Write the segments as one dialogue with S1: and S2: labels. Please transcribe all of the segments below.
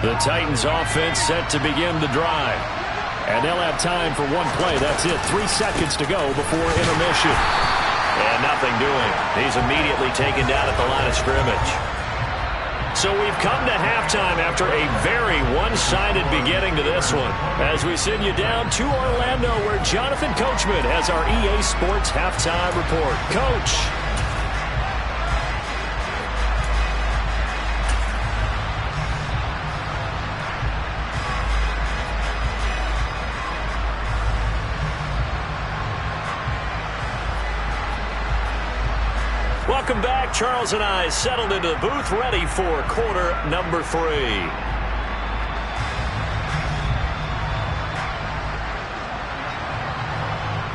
S1: The Titans offense set to begin the drive. And they'll have time for one play. That's it. 3 seconds to go before intermission. And nothing doing. He's immediately taken down at the line of scrimmage. So we've come to halftime after a very one-sided beginning to this one. As we send you down to Orlando, where Jonathan Coachman has our EA Sports halftime report. Coach. Welcome back. Charles and I settled into the booth, ready for quarter number 3.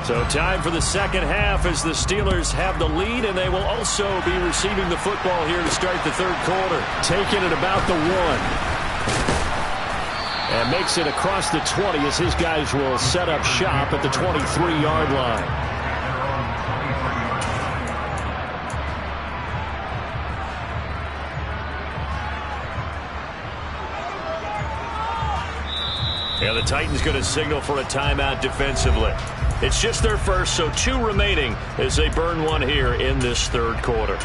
S1: So time for the second half as the Steelers have the lead, and they will also be receiving the football here to start the third quarter. Taking it about the 1. And makes it across the 20 as his guys will set up shop at the 23-yard line. Yeah, the Titans going to signal for a timeout defensively. It's just their first, so 2 remaining as they burn one here in this third quarter.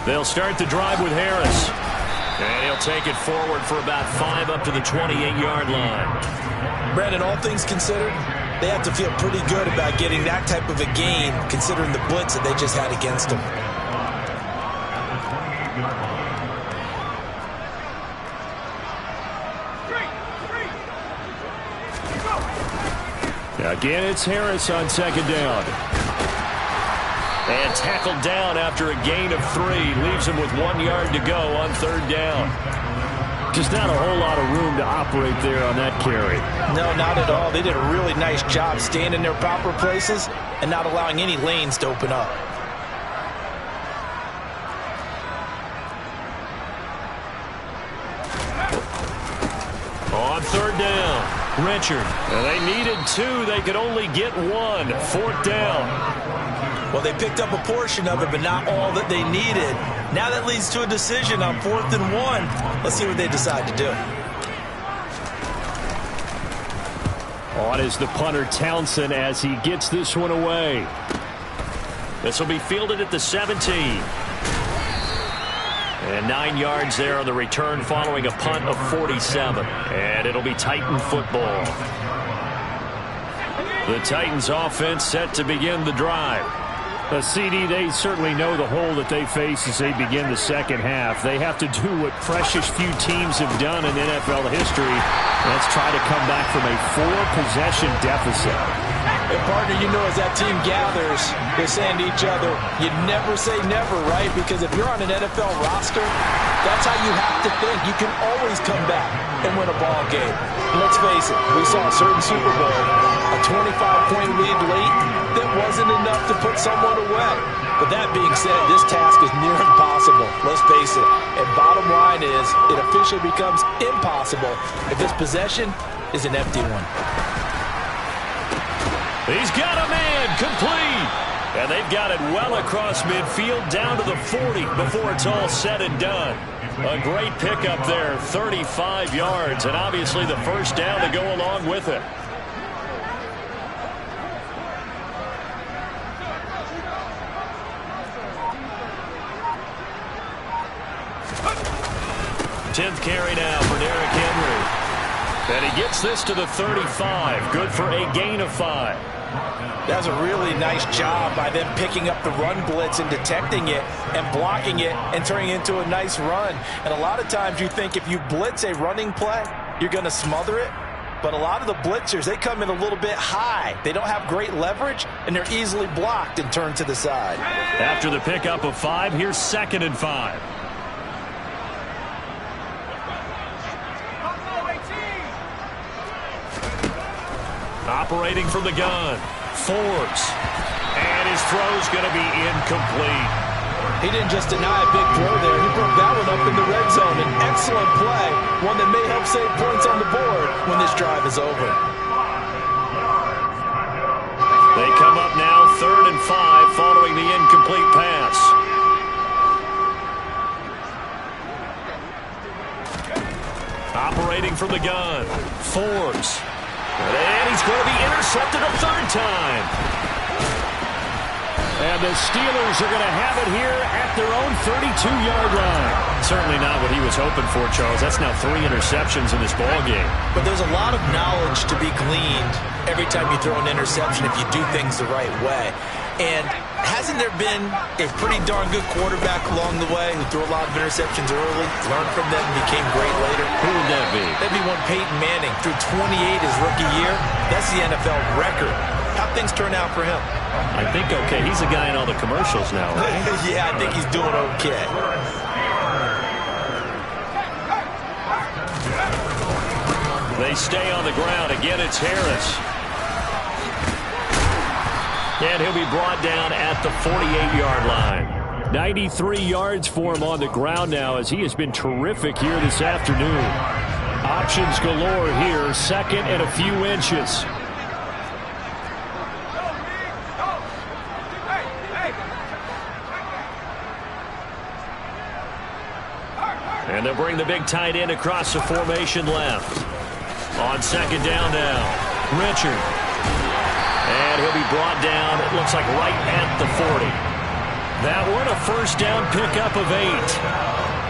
S1: They'll start the drive with Harris. And he'll take it forward for about 5 up to the 28-yard line.
S2: Brandon, all things considered, they have to feel pretty good about getting that type of a gain, considering the blitz that they just had against them.
S1: Again, it's Harris on second down. And tackled down after a gain of 3. Leaves him with 1 yard to go on third down. Just not a whole lot of room to operate there on that carry.
S2: No, not at all. They did a really nice job staying in their proper places and not allowing any lanes to open up.
S1: On third down, Richard. And they needed 2. They could only get 1. Fourth down.
S2: Well, they picked up a portion of it, but not all that they needed. Now that leads to a decision on 4th and 1. Let's see what they decide to do.
S1: On is the punter, Townsend, as he gets this one away. This will be fielded at the 17. And 9 yards there on the return following a punt of 47. And it'll be Titan football. The Titans offense set to begin the drive. CD, they certainly know the hole that they face as they begin the second half. They have to do what precious few teams have done in NFL history. Let's try to come back from a 4-possession deficit.
S2: And partner, you know, as that team gathers, they're saying to each other, you never say never, right? Because if you're on an NFL roster, that's how you have to think. You can always come back and win a ball game. And let's face it, we saw a certain Super Bowl, a 25-point lead late that wasn't enough to put someone away. But that being said, this task is near impossible. Let's face it. And bottom line is, it officially becomes impossible if this possession is an empty one.
S1: He's got a man, complete. And they've got it well across midfield, down to the 40 before it's all said and done. A great pickup there, 35 yards, and obviously the first down to go along with it. Tenth carry now for Derrick Henry. And he gets this to the 35. Good for a gain of 5.
S2: That was a really nice job by them picking up the run blitz and detecting it and blocking it and turning it into a nice run. And a lot of times you think if you blitz a running play, you're going to smother it. But a lot of the blitzers, they come in a little bit high. They don't have great leverage, and they're easily blocked and turned to the side.
S1: After the pickup of 5, here's 2nd and 5. Operating from the gun. Forbes. And his throw's going to be incomplete.
S2: He didn't just deny a big throw there. He broke that one up in the red zone. An excellent play, one that may help save points on the board when this drive is over.
S1: They come up now 3rd and 5 following the incomplete pass. Operating from the gun. Forbes. And he's going to be intercepted a 3rd time. And the Steelers are going to have it here at their own 32-yard line. Certainly not what he was hoping for, Charles. That's now 3 interceptions in this ballgame.
S2: But there's a lot of knowledge to be gleaned every time you throw an interception if you do things the right way. And hasn't there been a pretty darn good quarterback along the way who threw a lot of interceptions early, learned from them, and became great later?
S1: Who would that be?
S2: That'd be one Peyton Manning. Threw 28 his rookie year. That's the NFL record. How'd things turn out for him?
S1: I think okay. He's a guy in all the commercials now, right?
S2: Yeah, I think he's doing okay.
S1: They stay on the ground. Again, it's Harris. And he'll be brought down at the 48-yard line. 93 yards for him on the ground now as he has been terrific here this afternoon. Options galore here. 2nd and a few inches. And they'll bring the big tight end across the formation left. On 2nd down now, Richard. And he'll be brought down, it looks like right at the 40. That one a 1st down pickup of 8.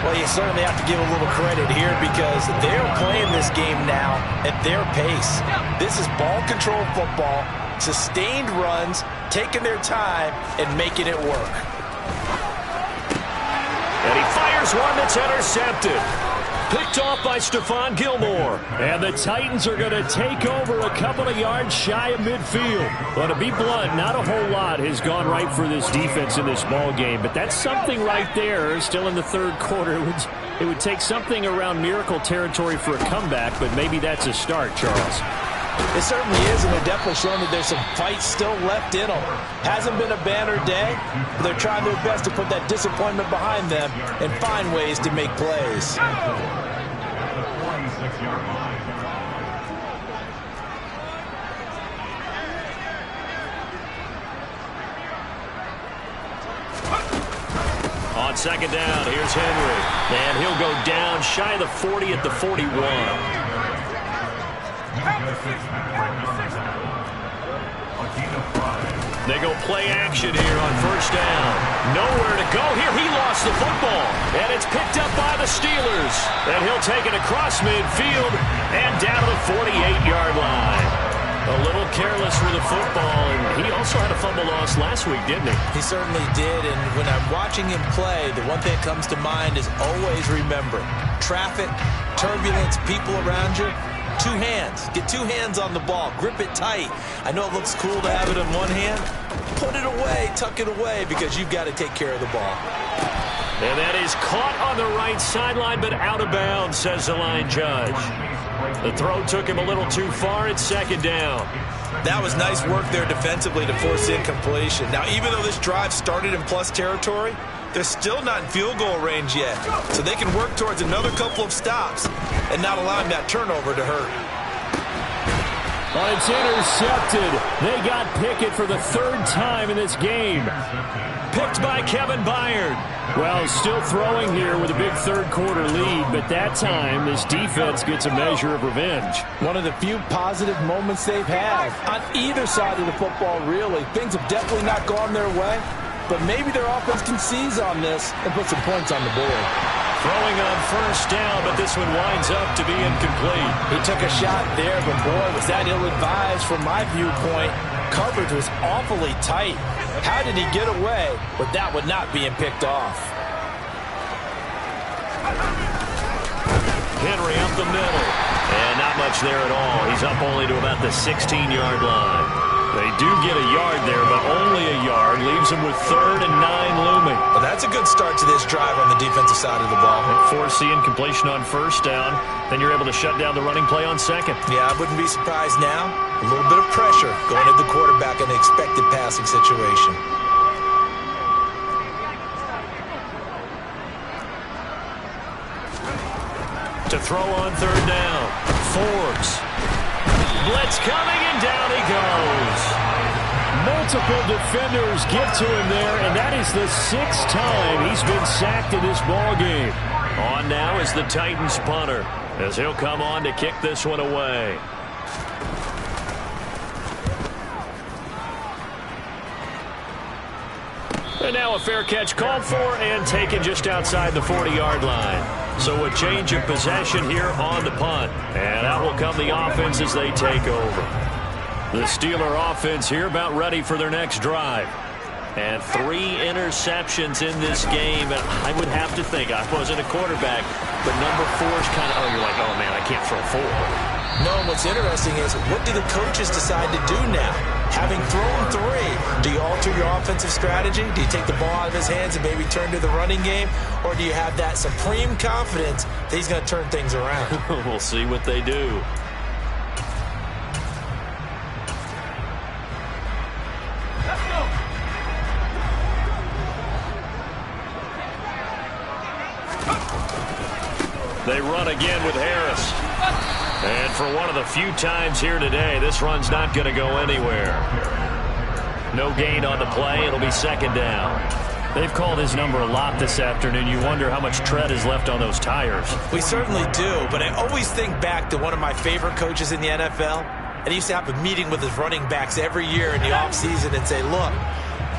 S2: Well, you certainly have to give a little credit here because they're playing this game now at their pace. This is ball control football, sustained runs, taking their time, and making it work.
S1: And he fires one that's intercepted. Picked off by Stephon Gilmore. And the Titans are going to take over a couple of yards shy of midfield. But to be blunt, not a whole lot has gone right for this defense in this ball game. But that's something right there. Still in the 3rd quarter. It would take something around miracle territory for a comeback. But maybe that's a start, Charles.
S2: It certainly is, and they're definitely showing that there's some fight still left in them. Hasn't been a banner day, but they're trying their best to put that disappointment behind them and find ways to make plays.
S1: On 2nd down, here's Henry. And he'll go down shy of the 40 at the 41. They go play action here on 1st down. Nowhere to go here. He lost the football. And it's picked up by the Steelers. And he'll take it across midfield and down to the 48-yard line. A little careless with the football. And he also had a fumble loss last week, didn't he?
S2: He certainly did. And when I'm watching him play, the one thing that comes to mind is always remember. Traffic, turbulence, people around you. 2 hands. Get 2 hands on the ball. Grip it tight. I know it looks cool to have it in one hand. Put it away. Tuck it away because you've got to take care of the ball.
S1: And that is caught on the right sideline, but out of bounds, says the line judge. The throw took him a little too far. It's 2nd down.
S2: That was nice work there defensively to force incompletion. Now, even though this drive started in plus territory, they're still not in field goal range yet. So they can work towards another couple of stops and not allowing that turnover to hurt.
S1: Oh, it's intercepted. They got Pickett for the 3rd time in this game. Picked by Kevin Byard. Well, still throwing here with a big 3rd quarter lead, but that time this defense gets a measure of revenge.
S2: One of the few positive moments they've had on either side of the football, really. Things have definitely not gone their way. But maybe their offense can seize on this and put some points on the board.
S1: Throwing on 1st down, but this one winds up to be incomplete.
S2: He took a shot there, but boy, was that ill-advised from my viewpoint. Coverage was awfully tight. How did he get away with that one not being picked off?
S1: Henry up the middle. And not much there at all. He's up only to about the 16-yard line. They do get a yard there, but only a yard. Leaves them with 3rd and 9 looming.
S2: Well, that's a good start to this drive on the defensive side of the ball.
S1: Force the incompletion on 1st down. Then you're able to shut down the running play on 2nd.
S2: Yeah, I wouldn't be surprised now. A little bit of pressure going at the quarterback in the expected passing situation.
S1: To throw on third down. Forbes. Blitz coming, and down he goes.
S3: Multiple defenders get to him there, and that is the 6th time he's been sacked in this ball game.
S1: On now is the Titans punter, as he'll come on to kick this one away. And now a fair catch called for and taken just outside the 40-yard line. So a change of possession here on the punt. And out will come the offense as they take over. The Steeler offense here about ready for their next drive. And 3 interceptions in this game. And I would have to think, I wasn't a quarterback, but number 4 is kind of, you're like, oh, man, I can't throw 4.
S2: No, what's interesting is, what do the coaches decide to do now? Having thrown 3, do you alter your offensive strategy? Do you take the ball out of his hands and maybe turn to the running game? Or do you have that supreme confidence that he's going to turn things around?
S1: We'll see what they do. They run again with Harris. And for one of the few times here today, this run's not going to go anywhere. No gain on the play. It'll be second down.
S3: They've called his number a lot this afternoon. You wonder how much tread is left on those tires.
S2: We certainly do, but I always think back to one of my favorite coaches in the NFL. And he used to have a meeting with his running backs every year in the offseason and say, look,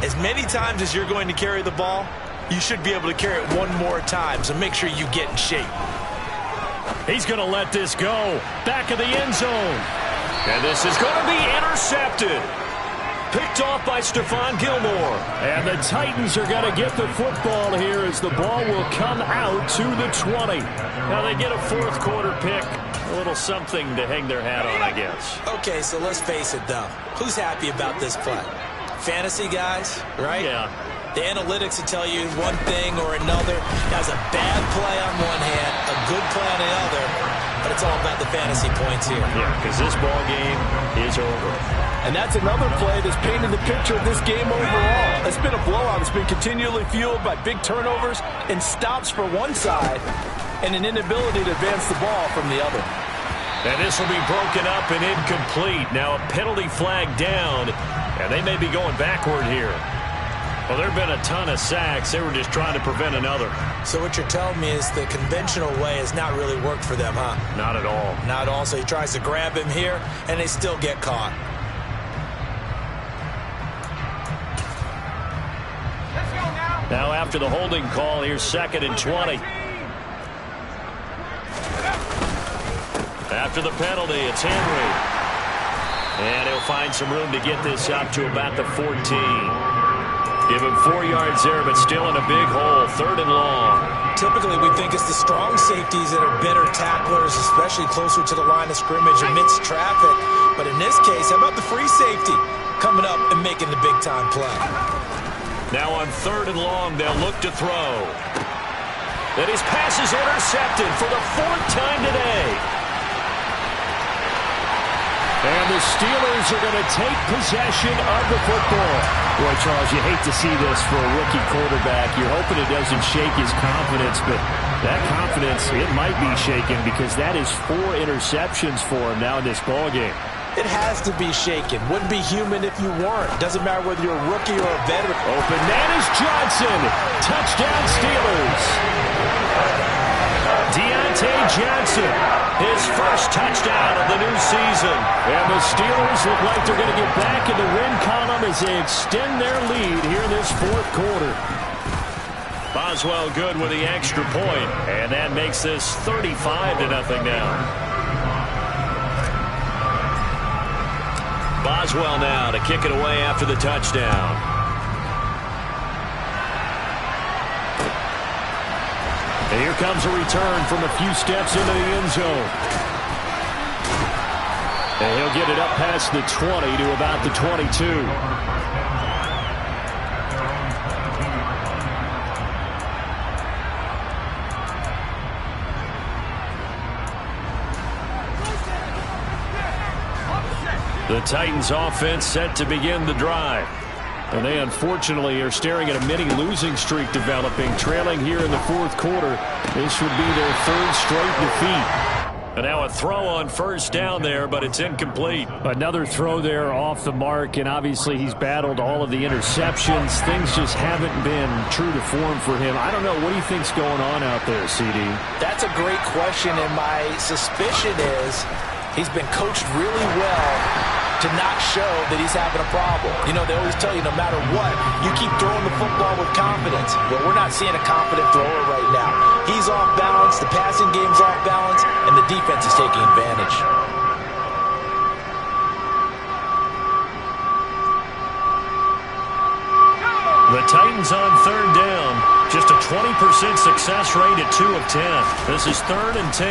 S2: as many times as you're going to carry the ball, you should be able to carry it one more time, so make sure you get in shape.
S3: He's going to let this go. Back of the end zone.
S1: And this is going to be intercepted. Picked off by Stephon Gilmore.
S3: And the Titans are going to get the football here as the ball will come out to the 20.
S1: Now they get a 4th quarter pick. A little something to hang their hat on, I guess.
S2: Okay, so let's face it, though. Who's happy about this play? Fantasy guys, right?
S1: Yeah.
S2: The analytics will tell you one thing or another. That's a bad play on one hand, a good play on the other, but it's all about the fantasy points here.
S1: Yeah, because this ball game is over.
S3: And that's another play that's painted the picture of this game overall. It's been a blowout. It's been continually fueled by big turnovers and stops for one side and an inability to advance the ball from the other.
S1: And this will be broken up and incomplete. Now a penalty flag down, and they may be going backward here. Well, there have been a ton of sacks. They were just trying to prevent another.
S2: So what you're telling me is the conventional way has not really worked for them, huh?
S1: Not at all.
S2: Not at all. So he tries to grab him here, and they still get caught.
S1: Now after the holding call, here's 2nd and 20. After the penalty, it's Henry. And he'll find some room to get this up to about the 14. Give him 4 yards there, but still in a big hole. 3rd and long.
S2: Typically, we think it's the strong safeties that are better tacklers, especially closer to the line of scrimmage amidst traffic. But in this case, how about the free safety coming up and making the big-time play?
S1: Now on 3rd and long, they'll look to throw. And his pass is intercepted for the 4th time today.
S3: And the Steelers are going to take possession of the football. Boy, Charles, you hate to see this for a rookie quarterback. You're hoping it doesn't shake his confidence, but that confidence, it might be shaken because that is 4 interceptions for him now in this ballgame.
S2: It has to be shaken. Wouldn't be human if you weren't. Doesn't matter whether you're a rookie or a veteran.
S3: Open man is Johnson. Touchdown Steelers. Deontay Johnson, his first touchdown of the new season. And the Steelers look like they're going to get back in the win column as they extend their lead here in this 4th quarter.
S1: Boswell good with the extra point, and that makes this 35-0 now. Boswell now to kick it away after the touchdown.
S3: And here comes a return from a few steps into the end zone. And he'll get it up past the 20 to about the 22.
S1: The Titans offense set to begin the drive.
S3: And they unfortunately are staring at a mini losing streak developing, trailing here in the fourth quarter. This would be their third straight defeat.
S1: And now a throw on first down there, but it's incomplete.
S3: Another throw there off the mark, and obviously he's battled all of the interceptions. Things just haven't been true to form for him. I don't know. What do you think's going on out there, CD?
S2: That's a great question, and my suspicion is he's been coached really well to not show that he's having a problem. You know, they always tell you no matter what, you keep throwing the football with confidence. Well, we're not seeing a confident thrower right now. He's off balance, the passing game's off balance, and the defense is taking advantage.
S1: The Titans on third down. Just a 20% success rate at 2 of 10. This is 3rd and 10.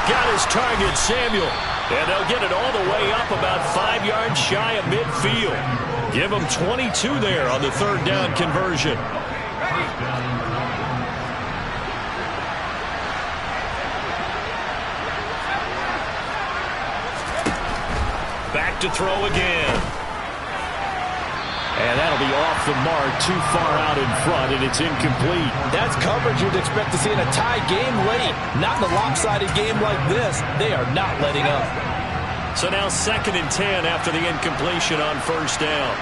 S1: Got his target, Samuel. And they'll get it all the way up about 5 yards shy of midfield. Give them 22 there on the third down conversion. Back to throw again.
S3: And that'll be off the mark, too far out in front, and it's incomplete.
S2: That's coverage you'd expect to see in a tie game late. Not in a lopsided game like this. They are not letting up.
S1: So now 2nd and 10 after the incompletion on first down.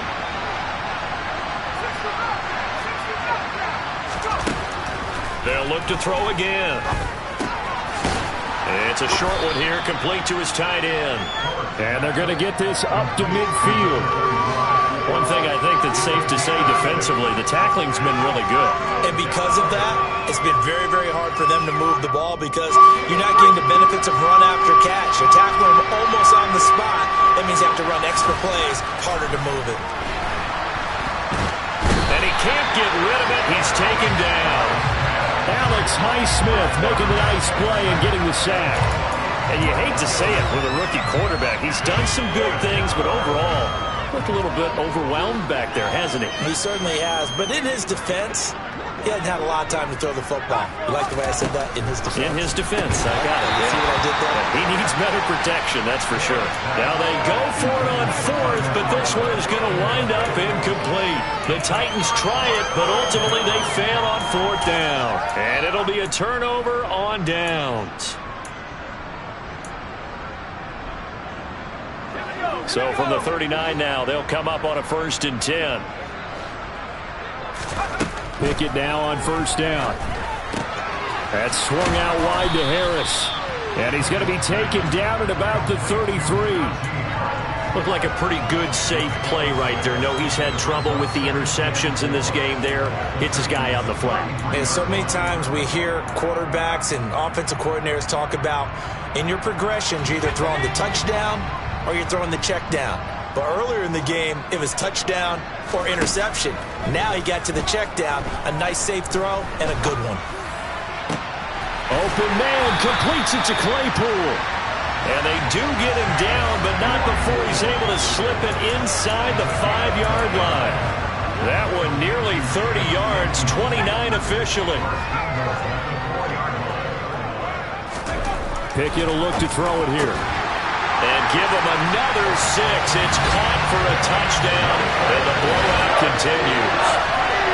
S1: They'll look to throw again. It's a short one here, complete to his tight end.
S3: And they're going to get this up to midfield.
S1: One thing I think that's safe to say defensively, the tackling's been really good.
S2: And because of that, it's been very, very hard for them to move the ball because you're not getting the benefits of run after catch. You're tackling them almost on the spot. That means you have to run extra plays, harder to move it.
S1: And he can't get rid of it. He's taken down.
S3: Alex Highsmith making the nice play and getting the sack.
S1: And you hate to say it with a rookie quarterback. He's done some good things, but overall, looked a little bit overwhelmed back there, hasn't he?
S2: He certainly has. But in his defense, he hasn't had a lot of time to throw the football. You like the way I said that? In his defense.
S1: In his defense. I got it.
S2: You see what I did there?
S1: He needs better protection, that's for sure. Now they go for it on 4th, but this one is going to wind up incomplete. The Titans try it, but ultimately they fail on 4th down. And it'll be a turnover on downs. So from the 39 now, they'll come up on a 1st and 10.
S3: Pick it now on first down. That's swung out wide to Harris. And he's going to be taken down at about the 33.
S1: Looked like a pretty good, safe play right there. No, he's had trouble with the interceptions in this game there. Hits his guy out in the flat.
S2: And so many times we hear quarterbacks and offensive coordinators talk about in your progressions, you're either throwing the touchdown or you're throwing the check down. But earlier in the game, it was touchdown or interception. Now he got to the check down, a nice safe throw, and a good one.
S3: Open man, completes it to Claypool.
S1: And they do get him down, but not before he's able to slip it inside the 5-yard line. That one nearly 30 yards, 29 officially.
S3: Pickett will look to throw it here.
S1: And give him another 6. It's caught for a touchdown, and the blowout continues.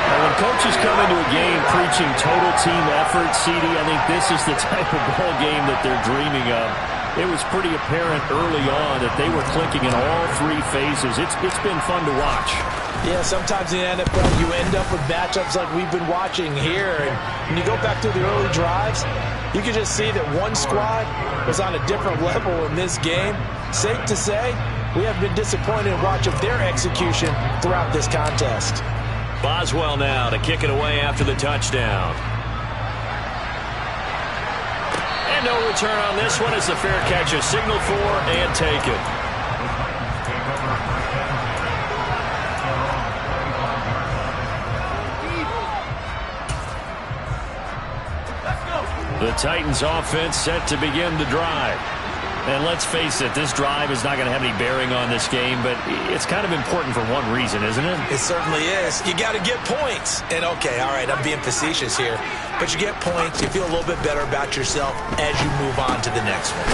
S3: Now, when coaches come into a game preaching total team effort, CD, I think this is the type of ball game that they're dreaming of. It was pretty apparent early on that they were clicking in all 3 phases. It's been fun to watch.
S2: Yeah, sometimes in the NFL you end up with matchups like we've been watching here. And when you go back to the early drives, you can just see that one squad was on a different level in this game. Safe to say, we have been disappointed in watching their execution throughout this contest.
S1: Boswell now to kick it away after the touchdown. And no return on this one as the fair catch is signaled for and taken. The Titans offense set to begin the drive. And let's face it, this drive is not going to have any bearing on this game, but it's kind of important for one reason, isn't it?
S2: It certainly is. You got to get points. And, okay, all right, I'm being facetious here. But you get points, you feel a little bit better about yourself as you move on to the next one.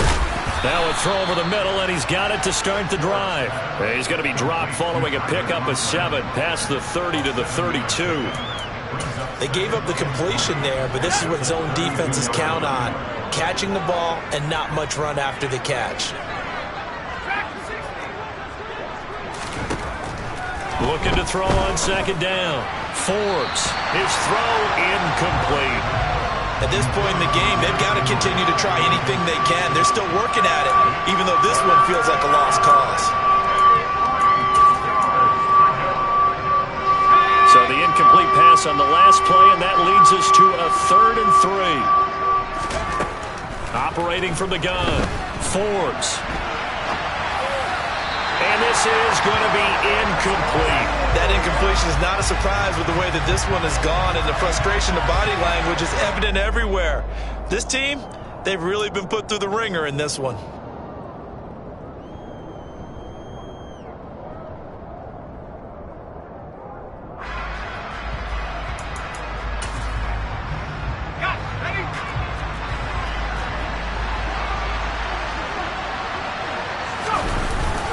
S1: Now a throw over the middle, and he's got it to start the drive. He's going to be dropped following a pickup of 7 past the 30 to the 32.
S2: They gave up the completion there, but this is what zone defenses count on. Catching the ball and not much run after the catch.
S1: Looking to throw on second down. Forbes, his throw incomplete.
S2: At this point in the game, they've got to continue to try anything they can. They're still working at it, even though this one feels like a lost cause.
S1: So the incomplete pass on the last play, and that leads us to a 3rd and 3. Operating from the gun, Forbes. And this is going to be incomplete.
S2: That incompletion is not a surprise with the way that this one has gone, and the frustration of body language is evident everywhere. This team, they've really been put through the ringer in this one.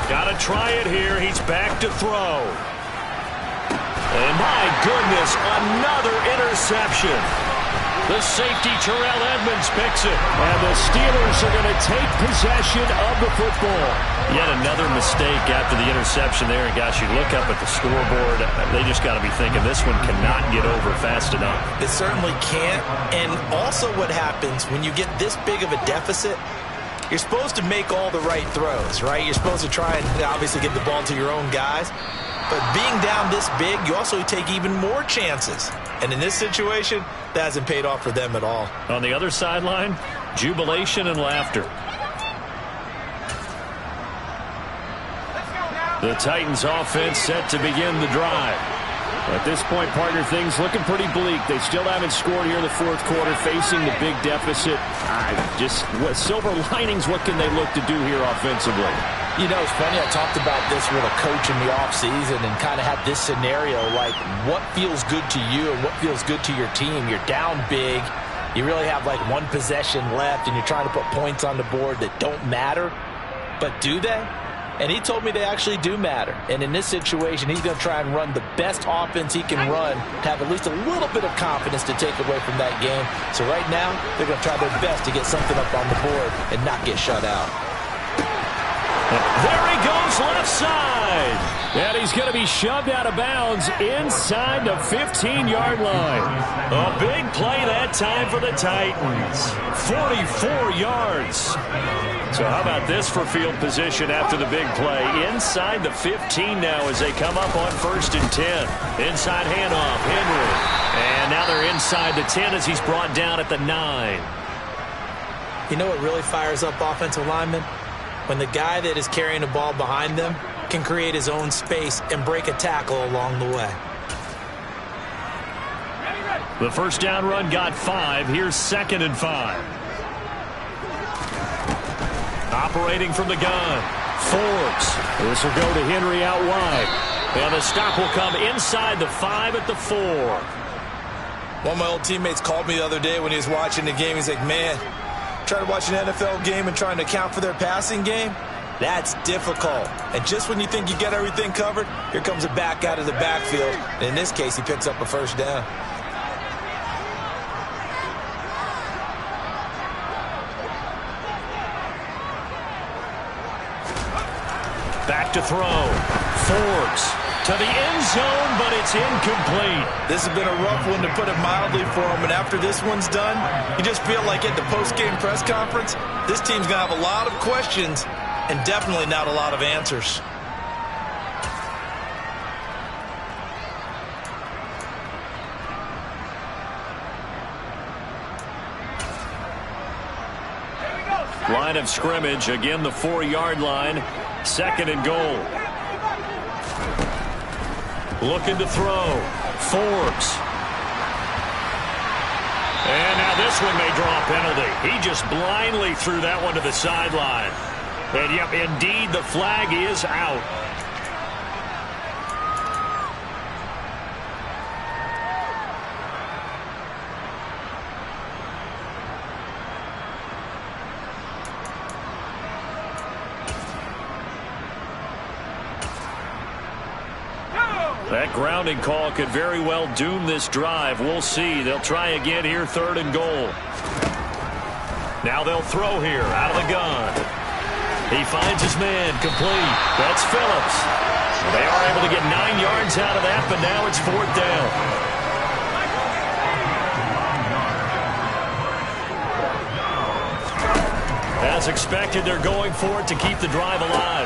S1: Got to try it here. He's back to throw. And my goodness, another interception. The safety, Terrell Edmonds, picks it. And the Steelers are going to take possession of the football. Yet another mistake after the interception there. And gosh, you look up at the scoreboard, they just got to be thinking this one cannot get over fast enough.
S2: It certainly can't. And also what happens when you get this big of a deficit, you're supposed to make all the right throws, right? You're supposed to try and obviously get the ball to your own guys. But being down this big, you also take even more chances. And in this situation, that hasn't paid off for them at all.
S1: On the other sideline, jubilation and laughter. The Titans offense set to begin the drive. At this point, partner, things looking pretty bleak. They still haven't scored here in the 4th quarter, facing the big deficit. Silver linings, what can they look to do here offensively?
S2: You know, it's funny, I talked about this with a coach in the offseason and kind of had this scenario, like what feels good to you and what feels good to your team. You're down big. You really have like one possession left, and you're trying to put points on the board that don't matter. But do they? And he told me they actually do matter. And in this situation, he's going to try and run the best offense he can run to have at least a little bit of confidence to take away from that game. So right now, they're going to try their best to get something up on the board and not get shut out.
S1: There he goes, left side. And he's going to be shoved out of bounds inside the 15-yard line. A big play that time for the Titans. 44 yards. So how about this for field position after the big play? Inside the 15 now as they come up on 1st and 10. Inside handoff, Henry. And now they're inside the 10 as he's brought down at the 9.
S2: You know what really fires up offensive linemen? When the guy that is carrying the ball behind them can create his own space and break a tackle along the way.
S1: The first down run got 5. Here's 2nd and 5. Operating from the gun, Forbes. This will go to Henry out wide. And the stop will come inside the 5 at the 4.
S2: One of my old teammates called me the other day when he was watching the game. He's like, man, trying to watch an NFL game and trying to account for their passing game, that's difficult. And just when you think you get everything covered, here comes a back out of the backfield. And in this case, he picks up a first down.
S1: Back to throw. Forbes to the end zone, but it's incomplete.
S2: This has been a rough one, to put it mildly, for him. And after this one's done, you just feel like at the post-game press conference, this team's going to have a lot of questions and definitely not a lot of answers.
S1: Line of scrimmage, again the 4-yard line. 2nd and goal. Looking to throw. Forbes. And now this one may draw a penalty. He just blindly threw that one to the sideline. And yep, indeed, the flag is out. That grounding call could very well doom this drive. We'll see. They'll try again here, 3rd and goal. Now they'll throw here out of the gun. He finds his man, complete. That's Phillips. They are able to get 9 yards out of that, but now it's 4th down. As expected, they're going for it to keep the drive alive.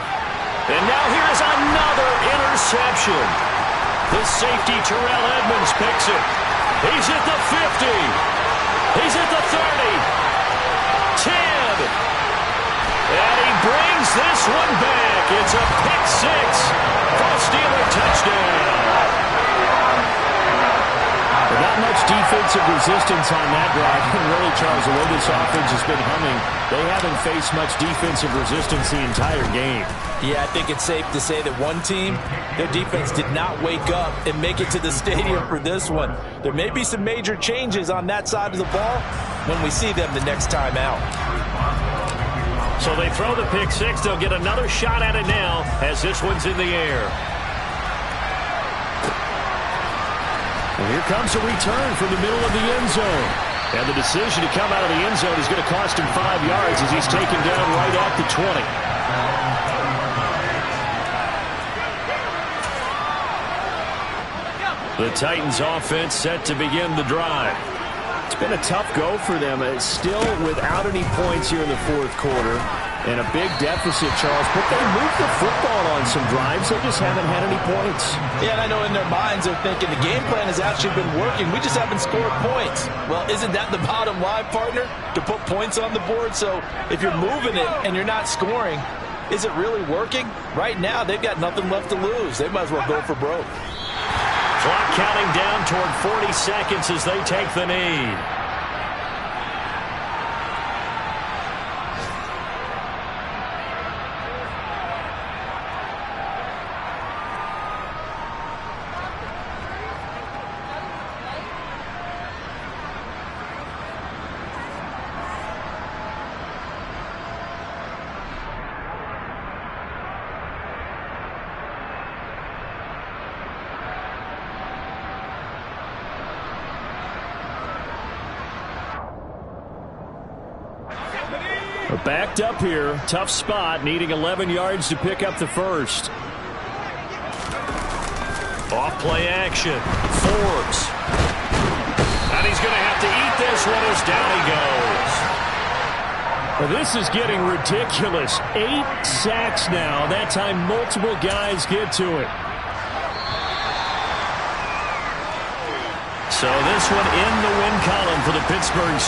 S1: And now here's another interception. The safety, Terrell Edmonds, picks it. He's at the 50. He's at the 30. 10. And he brings this one back. It's a pick 6 for a Steeler touchdown.
S3: But not much defensive resistance on that drive. And really, Charles, the way this offense has been humming, they haven't faced much defensive resistance the entire game.
S2: Yeah, I think it's safe to say that one team, their defense did not wake up and make it to the stadium for this one. There may be some major changes on that side of the ball when we see them the next time out.
S1: So they throw the pick 6. They'll get another shot at it now as this one's in the air.
S3: And here comes a return from the middle of the end zone. And the decision to come out of the end zone is going to cost him 5 yards as he's taken down right at the 20.
S1: The Titans offense set to begin the drive.
S3: It's been a tough go for them. It's still without any points here in the 4th quarter. And a big deficit, Charles. But they moved the football on some drives. They just haven't had any points.
S2: Yeah, and I know in their minds they're thinking the game plan has actually been working. We just haven't scored points. Well, isn't that the bottom line, partner? To put points on the board? So if you're moving it and you're not scoring, is it really working? Right now, they've got nothing left to lose. They might as well go for broke.
S1: Clock counting down toward 40 seconds as they take the knee.
S3: Backed up here. Tough spot. Needing 11 yards to pick up the first.
S1: Off play action. Forbes. And he's going to have to eat this one as down he goes.
S3: Well, this is getting ridiculous. 8 sacks now. That time multiple guys get to it.
S1: So this one in the win column for the Pittsburgh